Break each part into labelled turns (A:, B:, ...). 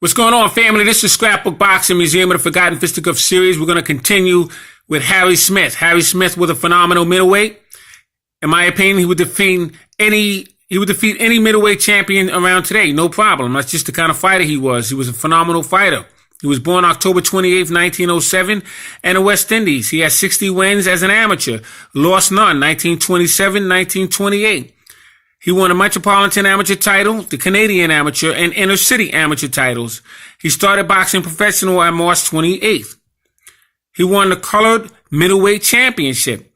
A: What's going on, family? This is Scrapbook Boxing, Museum of the Forgotten Fisticuffs series. We're going to continue with Harry Smith. Harry Smith was a phenomenal middleweight. In my opinion, he would defeat any middleweight champion around today, no problem. That's just the kind of fighter he was. He was a phenomenal fighter. He was born October 28th, 1907, in the West Indies. He had 60 wins as an amateur, lost none, 1927, 1928. He won a Metropolitan Amateur title, the Canadian Amateur, and Inner City Amateur titles. He started boxing professional on March 28th. He won the Colored Middleweight Championship.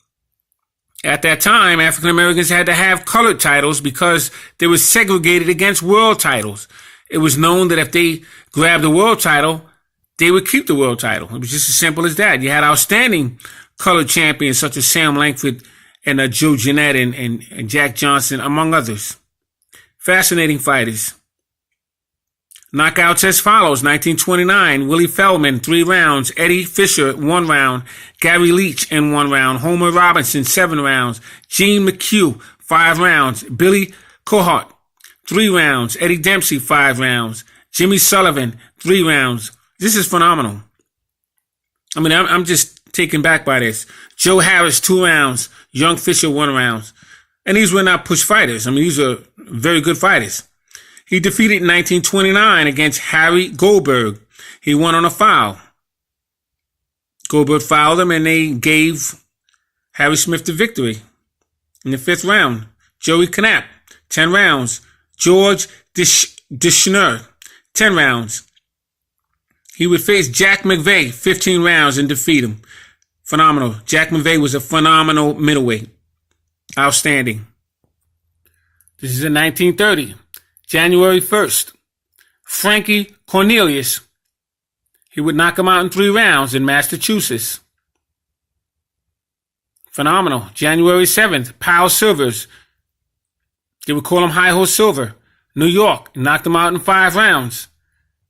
A: At that time, African Americans had to have colored titles because they were segregated against world titles. It was known that if they grabbed the world title, they would keep the world title. It was just as simple as that. You had outstanding colored champions such as Sam Langford and Joe Jeanette and Jack Johnson, among others. Fascinating fighters. Knockouts as follows: 1929, Willie Feldman, 3 rounds. Eddie Fisher, 1 round. Gary Leach in 1 round. Homer Robinson, 7 rounds. Gene McHugh, 5 rounds. Billy Cohart, 3 rounds. Eddie Dempsey, 5 rounds. Jimmy Sullivan, 3 rounds. This is phenomenal. I mean, I'm just taken back by this. Joe Harris, 2 rounds. Young Fisher, 1 round. And these were not push fighters. I mean, these are very good fighters. He defeated in 1929 against Harry Goldberg. He won on a foul. Goldberg fouled him and they gave Harry Smith the victory. In the 5th round, Joey Knapp, 10 rounds. George Deschner, 10 rounds. He would face Jack McVeigh, 15 rounds, and defeat him. Phenomenal. Jack McVeigh was a phenomenal middleweight. Outstanding. This is in 1930. January 1st. Frankie Cornelius. He would knock him out in 3 rounds in Massachusetts. Phenomenal. January 7th. Powell Silvers. They would call him High Horse Silver. New York. Knocked him out in 5 rounds.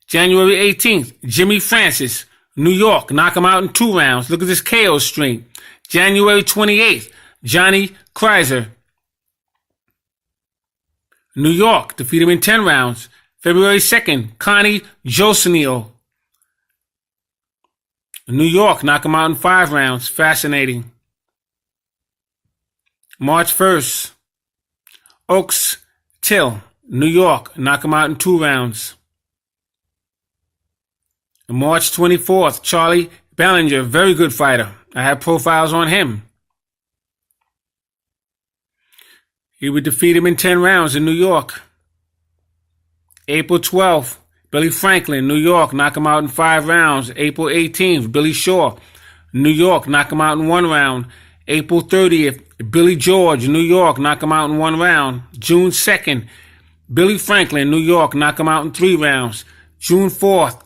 A: January 18th. Jimmy Francis. New York, knock him out in 2 rounds. Look at this KO streak. January 28th, Johnny Kreiser. New York, defeat him in 10 rounds. February 2nd, Connie Josenil. New York, knock him out in 5 rounds. Fascinating. March 1st, Oaks Till, New York, knock him out in 2 rounds. March 24th, Charlie Bellinger, very good fighter. I have profiles on him. He would defeat him in 10 rounds in New York. April 12th, Billy Franklin, New York, knock him out in 5 rounds. April 18th, Billy Shaw, New York, knock him out in 1 round. April 30th, Billy George, New York, knock him out in 1 round. June 2nd, Billy Franklin, New York, knock him out in 3 rounds. June 4th,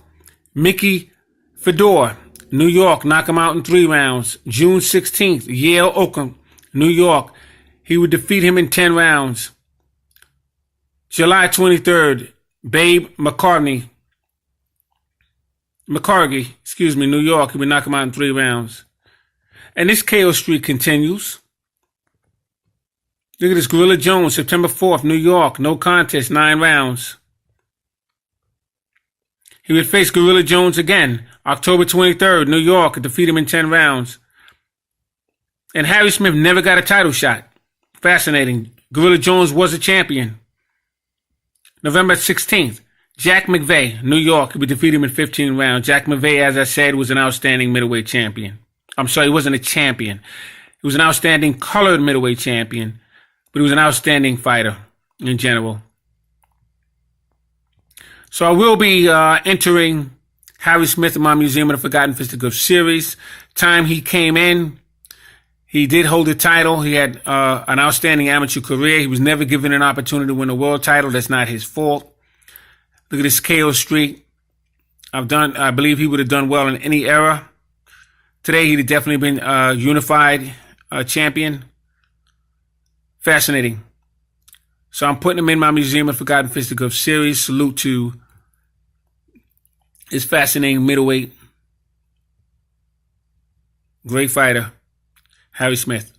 A: Mickey Fedor, New York, knock him out in 3 rounds. June 16th, Yale Oakham, New York. He would defeat him in 10 rounds. July 23rd, Babe McCarthy, New York. He would knock him out in 3 rounds. And this KO streak continues. Look at this. Gorilla Jones, September 4th, New York. No contest, 9 rounds. He would face Gorilla Jones again, October 23rd, New York, and defeat him in 10 rounds. And Harry Smith never got a title shot. Fascinating. Gorilla Jones was a champion. November 16th, Jack McVeigh, New York. He would defeat him in 15 rounds. Jack McVeigh, as I said, was an outstanding middleweight champion. I'm sorry, he wasn't a champion. He was an outstanding colored middleweight champion, but he was an outstanding fighter in general. So I will be entering Harry Smith in my Museum of the Forgotten Fisticuffs series. Time he came in, he did hold the title. He had an outstanding amateur career. He was never given an opportunity to win a world title. That's not his fault. Look at this KO streak. I believe he would have done well in any era. Today he'd have definitely been a unified champion. Fascinating. So I'm putting him in my Museum of Forgotten Fisticuffs series. Salute to this fascinating middleweight. Great fighter, Harry Smith.